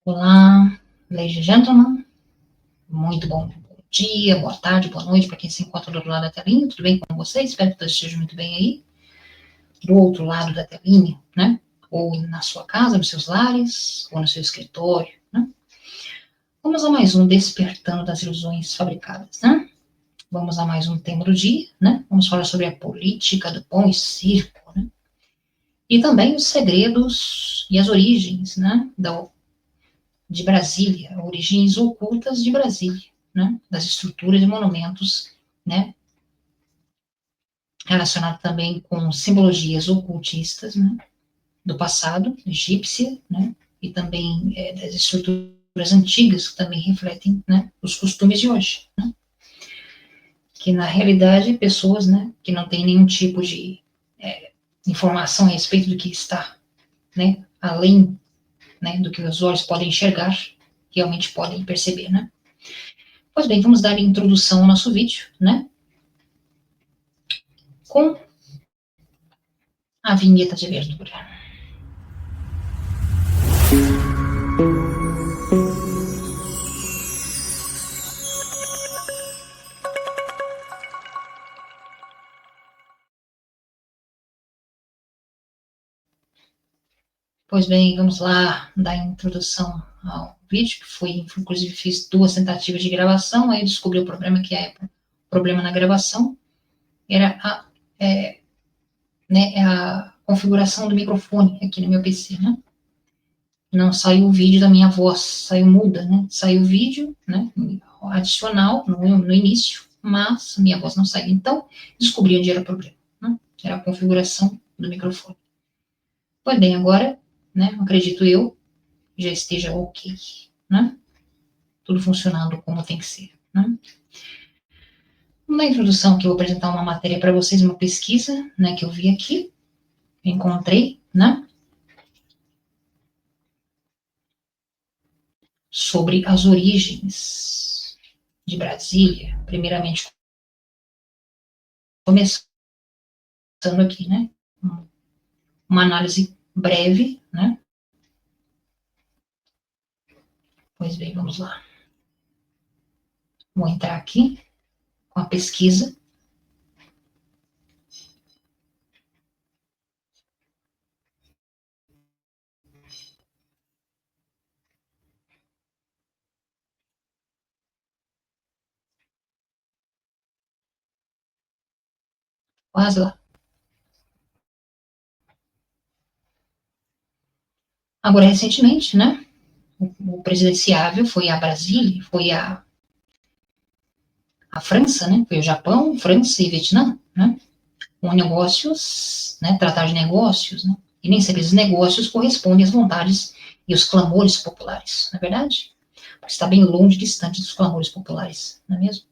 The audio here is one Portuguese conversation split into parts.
Olá, ladies and gentlemen, muito bom dia, boa tarde, boa noite para quem se encontra do outro lado da telinha, tudo bem com vocês? Espero que todos estejam muito bem aí, do outro lado da telinha, né? Ou na sua casa, nos seus lares, ou no seu escritório, né? Vamos a mais um Despertando das Ilusões Fabricadas, né? Vamos a mais um tema do dia, né? Vamos falar sobre a política do pão e circo, né? E também os segredos e as origens, né? De Brasília, origens ocultas de Brasília, né, das estruturas e monumentos, né, relacionado também com simbologias ocultistas, né, do passado, egípcia, né, e também das estruturas antigas que também refletem, né, os costumes de hoje, né, que na realidade pessoas, né, que não têm nenhum tipo de informação a respeito do que está, né, além, né, do que os olhos podem enxergar, realmente podem perceber, né. Pois bem, vamos dar introdução ao nosso vídeo, né, com a vinheta de abertura. Pois bem, vamos lá dar a introdução ao vídeo, que foi, inclusive, fiz 2 tentativas de gravação, aí descobri o problema, que é o problema na gravação, era a configuração do microfone aqui no meu PC, né? Não saiu o vídeo da minha voz, saiu muda, né? Saiu o vídeo, né? Adicional no início, mas minha voz não saiu. Então, descobri onde era o problema, né? Era a configuração do microfone. Pois bem, agora, né? Acredito eu, já esteja ok, né? Tudo funcionando como tem que ser, né? Na introdução que eu vou apresentar uma matéria para vocês, uma pesquisa, né, que eu vi aqui, encontrei, né, sobre as origens de Brasília, primeiramente começando aqui, né, uma análise breve, né, pois bem, vamos lá. Vou entrar aqui com a pesquisa. Quase lá. Agora, recentemente, né, o presidenciável foi a Brasília, foi a França, né? Foi o Japão, França e Vietnã, né? Com negócios, né? Tratar de negócios, né? E nem sempre esses negócios correspondem às vontades e os clamores populares, não é verdade? Porque está bem longe, distante dos clamores populares, não é mesmo?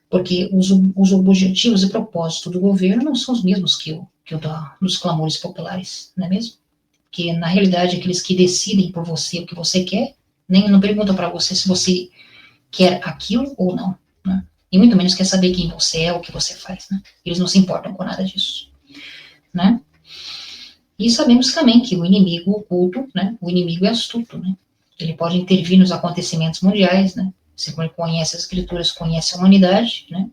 Porque os objetivos e propósitos do governo não são os mesmos que dos clamores populares, não é mesmo? Que na realidade aqueles que decidem por você o que você quer, nem não perguntam para você se você quer aquilo ou não, né? E muito menos quer saber quem você é, o que você faz, né? Eles não se importam com nada disso, né? E sabemos também que o inimigo oculto, né? O inimigo é astuto, né? Ele pode intervir nos acontecimentos mundiais, né? Se ele conhece as escrituras, conhece a humanidade, né?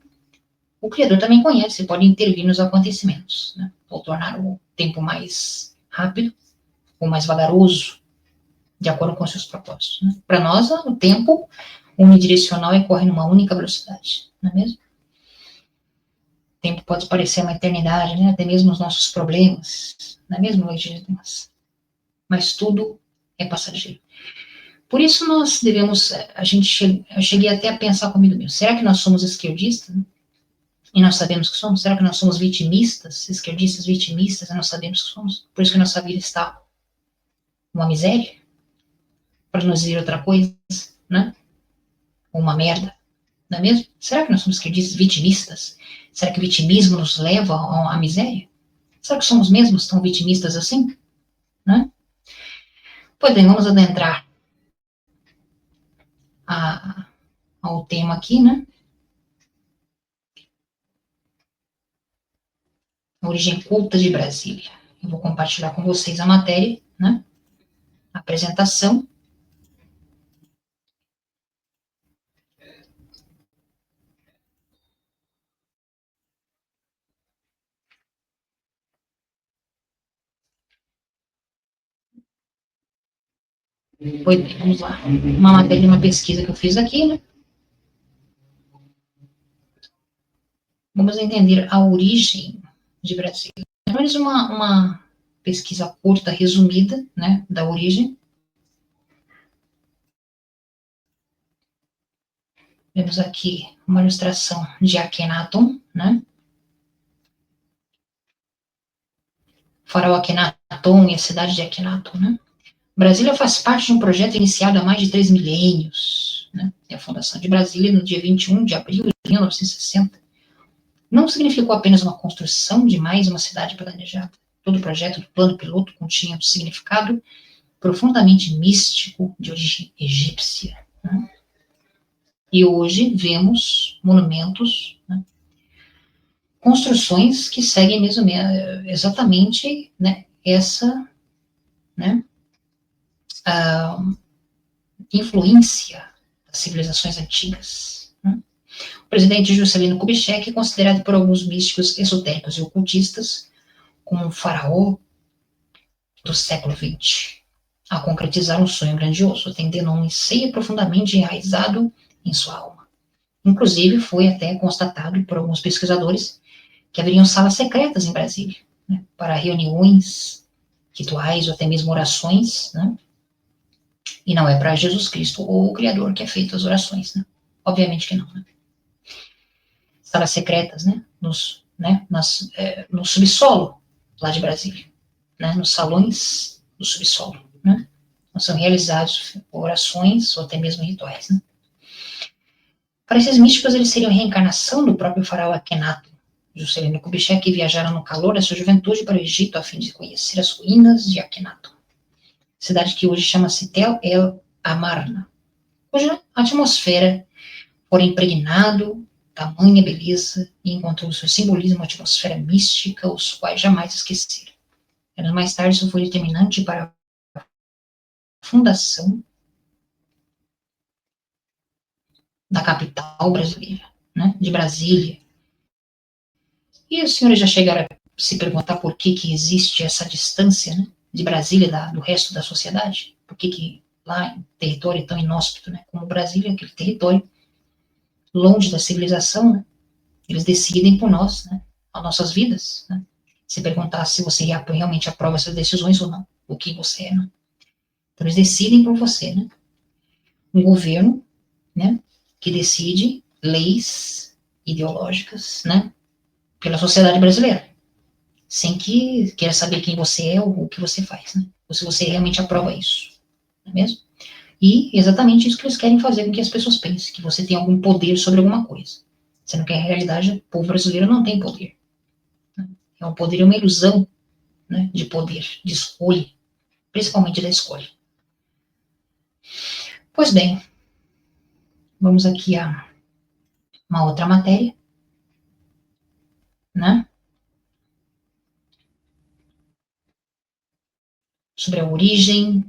O Criador também conhece, pode intervir nos acontecimentos, né? Ou tornar o tempo mais rápido ou mais vagaroso, de acordo com os seus propósitos, né? Para nós, o tempo unidirecional e corre numa única velocidade, não é mesmo? O tempo pode parecer uma eternidade, né? Até mesmo os nossos problemas, não é mesmo, legítimas? Mas tudo é passageiro. Por isso nós devemos, eu cheguei até a pensar comigo mesmo, será que nós somos esquerdistas? E nós sabemos que somos? Será que nós somos vitimistas, esquerdistas vitimistas, e nós sabemos que somos? Por isso que nossa vida está uma miséria? Para não dizer outra coisa, né? Uma merda, não é mesmo? Será que nós somos esquerdistas vitimistas? Será que o vitimismo nos leva à miséria? Será que somos mesmos tão vitimistas assim? Né? Pois bem, vamos adentrar ao tema aqui, né? A origem culta de Brasília. Eu vou compartilhar com vocês a matéria, né? A apresentação. Pois bem, vamos lá. Uma matéria de uma pesquisa que eu fiz aqui, né? Vamos entender a origem de Brasília. Apenas uma pesquisa curta, resumida, né, da origem. Vemos aqui uma ilustração de Akhenaton, né? O faraó Akhenaton e a cidade de Akhenaton, né? Brasília faz parte de um projeto iniciado há mais de 3 milênios, né? É a fundação de Brasília no dia 21 de abril de 1960. Não significou apenas uma construção de mais uma cidade planejada. Todo o projeto do plano piloto continha um significado profundamente místico de origem egípcia, né? E hoje vemos monumentos, né? Construções que seguem mesmo exatamente, né, essa, né, influência das civilizações antigas, né? O presidente Juscelino Kubitschek é considerado por alguns místicos esotéricos e ocultistas como um faraó do século XX, a concretizar um sonho grandioso, atendendo a um anseio profundamente enraizado em sua alma. Inclusive, foi até constatado por alguns pesquisadores que haveriam salas secretas em Brasília, né, para reuniões, rituais ou até mesmo orações, né? E não é para Jesus Cristo ou o Criador que é feito as orações, né? Obviamente que não, né? Salas secretas, né? No subsolo lá de Brasília, né? Nos salões do subsolo, né? Não são realizados orações ou até mesmo rituais, né? Para esses místicos, eles seriam a reencarnação do próprio faraó Akhenaton. Juscelino Kubitschek viajaram no calor da sua juventude para o Egito a fim de conhecer as ruínas de Akhenaton, cidade que hoje chama-se Tel El Amarna, cuja atmosfera fora impregnado tamanha beleza e encontrou seu simbolismo uma atmosfera mística, os quais jamais esqueceram. Anos mais tarde, isso foi determinante para a fundação da capital brasileira, né, de Brasília. E os senhores já chegaram a se perguntar por que existe essa distância, né, de Brasília do resto da sociedade? Por que lá em território tão inóspito, né, como Brasília, aquele território longe da civilização, né, eles decidem por nós, né, as nossas vidas, né? Se perguntar se você realmente aprova essas decisões ou não, o que você é, né? Então, eles decidem por você, né? Um governo, né, que decide leis ideológicas, né, pela sociedade brasileira, sem que queira saber quem você é ou o que você faz, né? Ou se você realmente aprova isso, não é mesmo? E exatamente isso que eles querem fazer com que as pessoas pensem, que você tem algum poder sobre alguma coisa. Sendo que, a realidade, o povo brasileiro não tem poder. Né? É um poder, é uma ilusão, né, de poder, de escolha, principalmente da escolha. Pois bem, vamos aqui a uma outra matéria, né, sobre a origem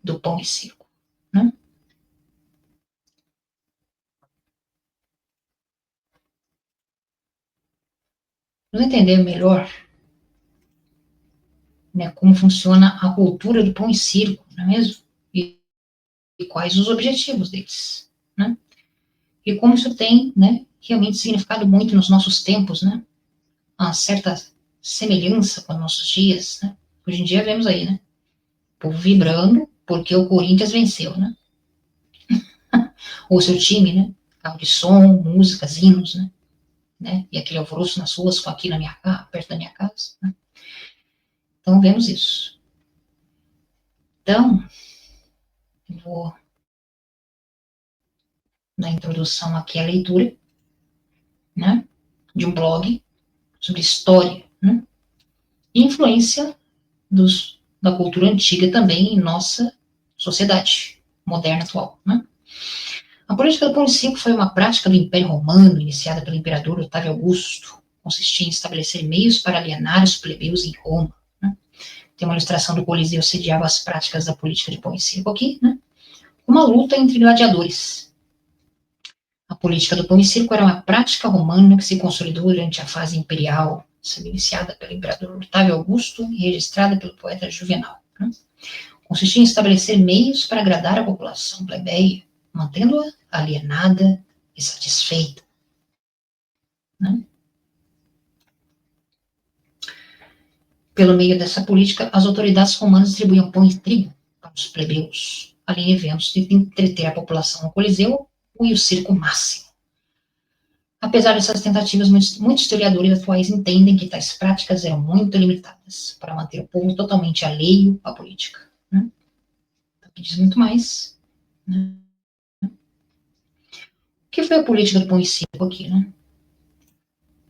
do pão e circo, né? Vamos entender melhor, né, como funciona a cultura do pão e circo, não é mesmo? E quais os objetivos deles, né? E como isso tem, né, realmente significado muito nos nossos tempos, né? Uma certa semelhança com os nossos dias, né? Hoje em dia vemos aí, né? O povo vibrando porque o Corinthians venceu, né? Ou seu time, né? Carro de som, músicas, hinos, né? E aquele alvoroço nas ruas com aqui na minha casa, perto da minha casa, né? Então vemos isso. Então, eu vou na introdução aqui a leitura, né? De um blog sobre história, né? E influência da cultura antiga também em nossa sociedade moderna atual, né? A política do pão e circo foi uma prática do Império Romano, iniciada pelo imperador Otávio Augusto. Consistia em estabelecer meios para alienar os plebeus em Roma, né? Tem uma ilustração do Coliseu sediava as práticas da política de pão e circo aqui, né? Uma luta entre gladiadores. A política do pão e circo era uma prática romana que se consolidou durante a fase imperial, sendo iniciada pelo imperador Otávio Augusto e registrada pelo poeta Juvenal, né? Consistia em estabelecer meios para agradar a população plebeia, mantendo-a alienada e satisfeita, né? Pelo meio dessa política, as autoridades romanas distribuíam pão e trigo para os plebeus, ali em eventos de entreter a população no Coliseu e o circo máximo. Apesar dessas tentativas, muitos historiadores atuais entendem que tais práticas eram muito limitadas para manter o povo totalmente alheio à política, né? Então, diz muito mais, né? O que foi a política do pão e circo aqui, né?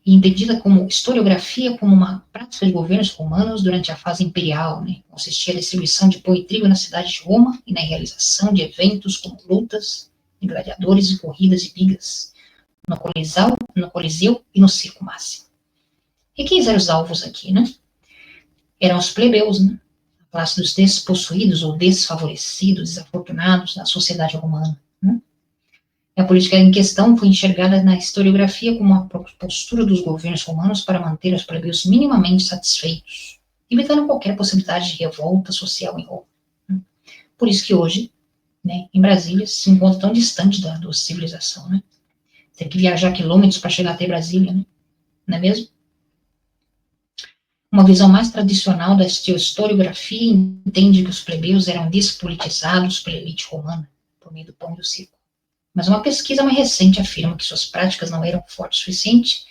Entendida como historiografia como uma prática de governos romanos durante a fase imperial, né? Consistia na distribuição de pão e trigo na cidade de Roma e na realização de eventos como lutas de gladiadores e corridas de bigas no Coliseu e no circo máximo. E quem eram os alvos aqui, né? Eram os plebeus, né? A classe dos despossuídos ou desfavorecidos, desafortunados na sociedade romana, né? A política em questão foi enxergada na historiografia como uma postura dos governos romanos para manter os plebeus minimamente satisfeitos, evitando qualquer possibilidade de revolta social em Roma. Por isso que hoje, né, em Brasília, se encontra tão distante da civilização, né? Tem que viajar quilômetros para chegar até Brasília, né? Não é mesmo? Uma visão mais tradicional da historiografia entende que os plebeus eram despolitizados pela elite romana, por meio do pão e do circo. Mas uma pesquisa mais recente afirma que suas práticas não eram fortes o suficiente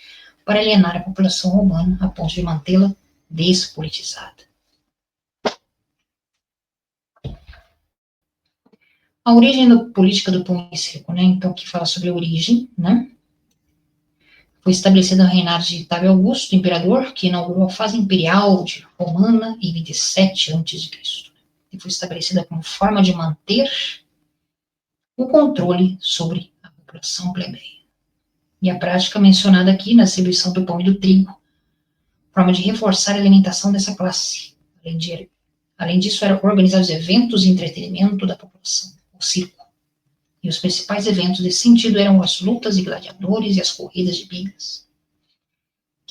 para alienar a população romana a ponto de mantê-la despolitizada. A origem da política do pão e circo, né? Então, que fala sobre a origem, né? Foi estabelecida no reinado de Otávio Augusto, imperador, que inaugurou a fase imperial de romana em 27 a.C. E foi estabelecida como forma de manter o controle sobre a população plebeia. E a prática mencionada aqui na distribuição do pão e do trigo, forma de reforçar a alimentação dessa classe. Além disso, eram organizados eventos de entretenimento da população, o circo. E os principais eventos desse sentido eram as lutas de gladiadores e as corridas de bigas.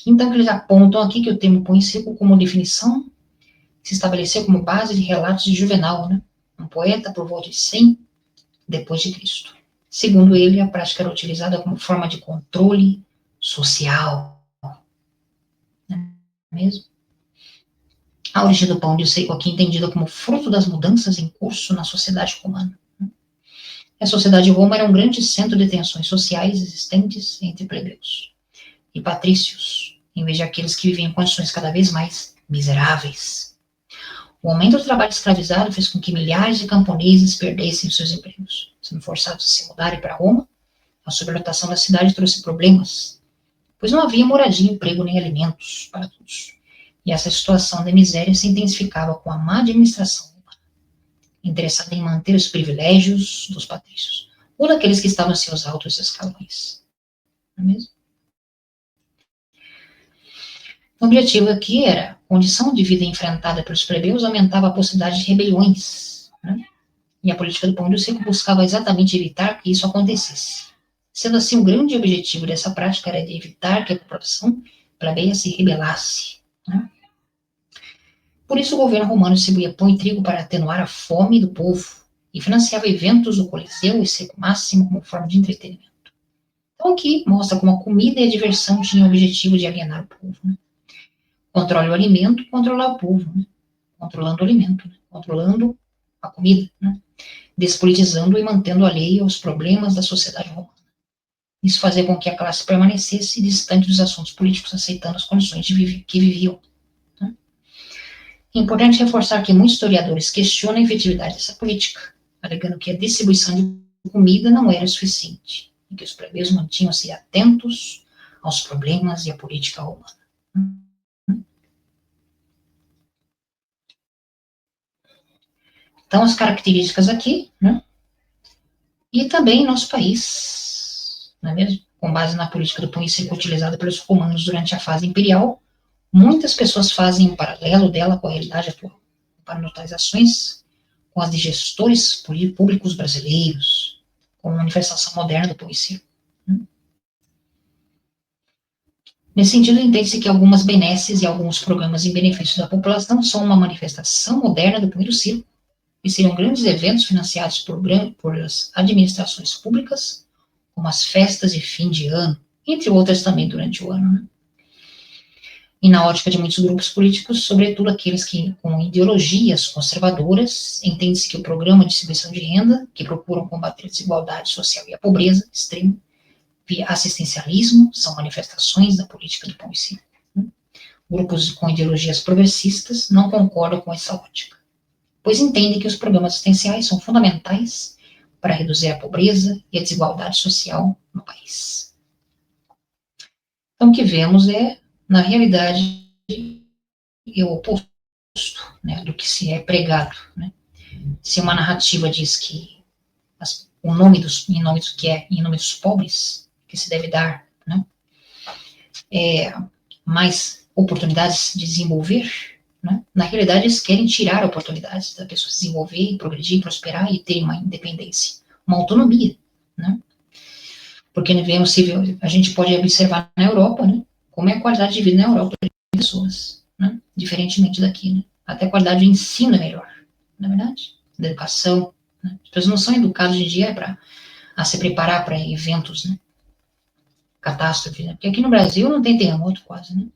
Então, eles apontam aqui que o termo pão e circo, como definição, se estabeleceu como base de relatos de Juvenal, né? Um poeta por volta de 100 depois de Cristo. Segundo ele, a prática era utilizada como forma de controle social, não é mesmo? A origem do pão de seco aqui entendida como fruto das mudanças em curso na sociedade romana. A sociedade de Roma era um grande centro de tensões sociais existentes entre plebeus e patrícios, em vez de aqueles que viviam em condições cada vez mais miseráveis. O aumento do trabalho escravizado fez com que milhares de camponeses perdessem seus empregos, sendo forçados a se mudarem para Roma. A sobrelotação da cidade trouxe problemas, pois não havia moradia, emprego nem alimentos para todos. E essa situação de miséria se intensificava com a má administração romana, interessada em manter os privilégios dos patrícios, ou daqueles que estavam em seus altos escalões. Não é mesmo? O objetivo aqui era a condição de vida enfrentada pelos plebeus aumentava a possibilidade de rebeliões, né? E a política do pão de seco buscava exatamente evitar que isso acontecesse. Sendo assim, o grande objetivo dessa prática era de evitar que a população plebeia se rebelasse, né? Por isso, o governo romano distribuía pão e trigo para atenuar a fome do povo e financiava eventos do Coliseu e Seco Máximo como forma de entretenimento. Então, aqui mostra como a comida e a diversão tinham o objetivo de alienar o povo, né? Controle o alimento, controlar o povo, né? Controlando o alimento, né? Controlando a comida, né? Despolitizando e mantendo alheio aos problemas da sociedade romana. Isso fazia com que a classe permanecesse distante dos assuntos políticos, aceitando as condições que viviam. Né? É importante reforçar que muitos historiadores questionam a efetividade dessa política, alegando que a distribuição de comida não era suficiente, e que os plebeus mantinham-se atentos aos problemas e à política romana. Então, as características aqui, né? E também nosso país, não é mesmo? Com base na política do pão e seco utilizada pelos romanos durante a fase imperial, muitas pessoas fazem um paralelo dela com a realidade atual, para notar as ações com as de gestores públicos brasileiros, como manifestação moderna do pão e seco. Nesse sentido, entende-se que algumas benesses e alguns programas em benefício da população são uma manifestação moderna do pão e do circo, e seriam grandes eventos financiados por as administrações públicas, como as festas de fim de ano, entre outras também durante o ano. Né? E na ótica de muitos grupos políticos, sobretudo aqueles que, com ideologias conservadoras, entende-se que o programa de distribuição de renda, que procuram combater a desigualdade social e a pobreza extrema, via assistencialismo, são manifestações da política do pão e circo. Né? Grupos com ideologias progressistas não concordam com essa ótica, pois entendem que os programas assistenciais são fundamentais para reduzir a pobreza e a desigualdade social no país. Então, o que vemos é, na realidade, é o oposto, né, do que se é pregado. Né? Se uma narrativa diz que em nome dos pobres, que se deve dar, né, mais oportunidades de desenvolver, né? Na realidade, eles querem tirar oportunidades da pessoa se desenvolver, progredir, prosperar e ter uma independência, uma autonomia, né? Porque a gente pode observar na Europa, né? Como é a qualidade de vida na Europa das pessoas, né? Diferentemente daqui, né? Até a qualidade de ensino é melhor, não é verdade? Da educação, né? As pessoas não são educadas hoje em dia a se preparar para eventos, né? Catástrofe, né? Porque aqui no Brasil não tem terremoto quase, né?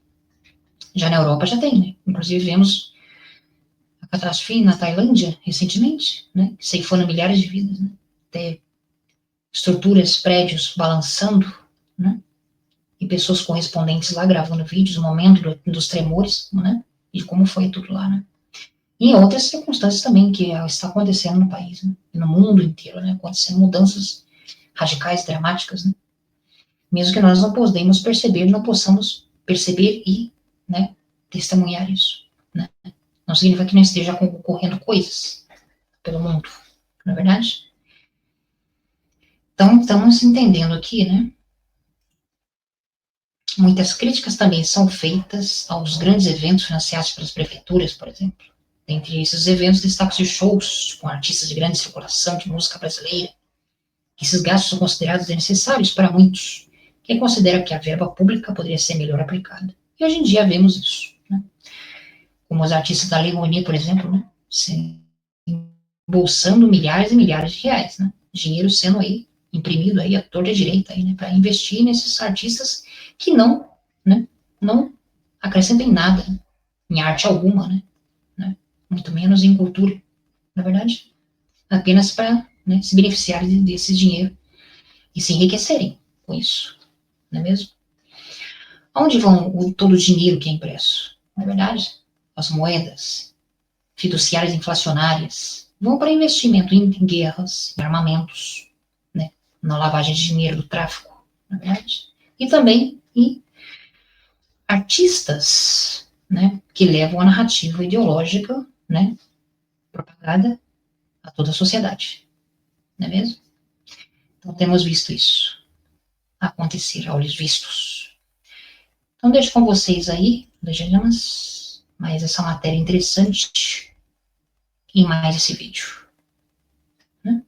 Já na Europa já tem, né? Inclusive vemos a catástrofe na Tailândia recentemente, né? Que ceifando milhares de vidas, né? Até estruturas, prédios balançando, né? E pessoas correspondentes lá gravando vídeos no momento dos tremores, né? E como foi tudo lá, né? E em outras circunstâncias também que está acontecendo no país, né? E no mundo inteiro, né? Acontecendo mudanças radicais, dramáticas, né? Mesmo que nós não podemos perceber, não possamos perceber e, né, testemunhar isso, né? Não significa que não esteja ocorrendo coisas pelo mundo, não é verdade? Então, estamos entendendo aqui, né? Muitas críticas também são feitas aos grandes eventos financiados pelas prefeituras, por exemplo. Dentre esses eventos, destacam-se shows com artistas de grande circulação de música brasileira. Esses gastos são considerados necessários para muitos, que consideram que a verba pública poderia ser melhor aplicada. E hoje em dia vemos isso, né? Como os artistas da Lei Rouanet, por exemplo, né? Embolsando milhares e milhares de reais, né? Dinheiro sendo aí imprimido aí à torta direita aí, né? Para investir nesses artistas que não, né? Não acrescentem nada, né? Em arte alguma, né? muito menos em cultura, na verdade, apenas para, né, se beneficiarem desse dinheiro e se enriquecerem com isso, não é mesmo? Aonde vão todo o dinheiro que é impresso? Na verdade, as moedas fiduciárias inflacionárias vão para investimento em guerras, em armamentos, né, na lavagem de dinheiro do tráfico, na verdade, e também em artistas, né, que levam a narrativa ideológica, né, propagada a toda a sociedade, não é mesmo? Então temos visto isso acontecer a olhos vistos. Então deixo com vocês aí, legendas, mais essa matéria interessante em mais esse vídeo. Né?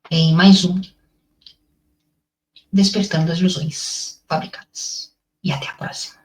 Em mais um Despertando as Ilusões Fabricadas. E até a próxima.